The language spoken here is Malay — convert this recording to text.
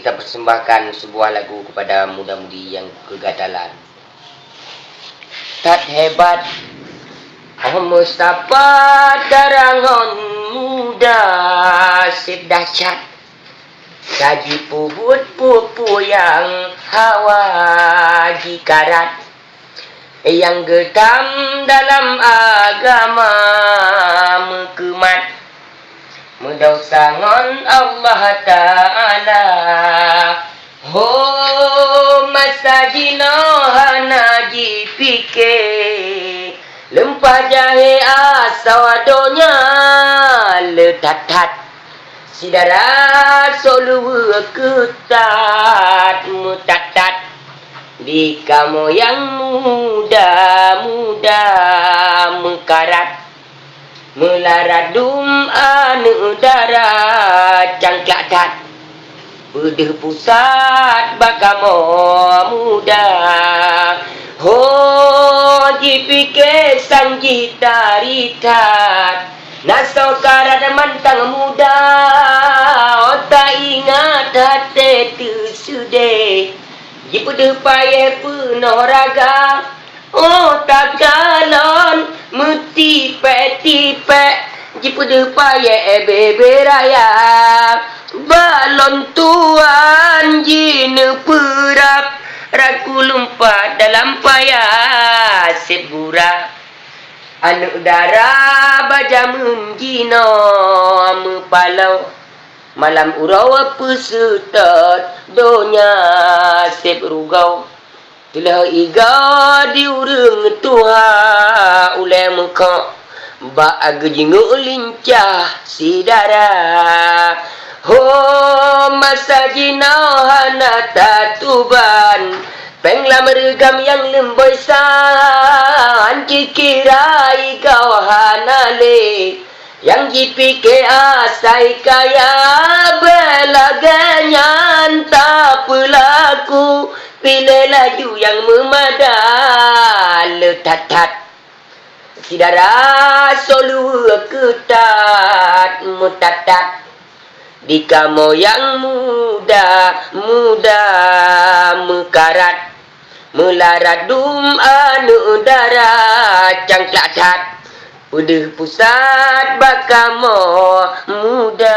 kita persembahkan sebuah lagu kepada muda-mudi yang kegatalan. Tak hebat Mustafa darangon muda sip dahsyat. Saji puput pupu yang hawa jikarat, yang getam dalam agama mekumat. Mendausangon Allah Ta'ala. Oh masajino hanaji fikir, lempah jahe asawadonya letat-tat. Sidara solu ketat mutatat. Di kamu yang muda-muda mekarat, melaradum anu darah cangklak tat. Pedih pusat bakamo muda. Ho jipike sanji taritat, naso karat mantang muda. Otak ingat hati tu sudah, jipedeh payah penuh raga. Oh tak galon metipe-tipe, jipedeh payah bebe raya. Balon tuan jine perap, raku lumpat dalam payah sebura. Anak darah baja menjino mepalau, malam urau pesetat donya sep rugau. Telah iga diurung tuha ule muka, ba agejingu lincah sidara. Ho masa jinahan tatuban, penglah meregam yang lemboisan. Kikirai kau hanale, yang jipike asai kaya. Belaganyan tak pelaku, pilih laju yang memadal letat-tat. Sidara solu ketat mutatat. Di kamu yang muda-muda mekarat, melaradum anu darah cangklak tat. Pedih pusat bakamo muda.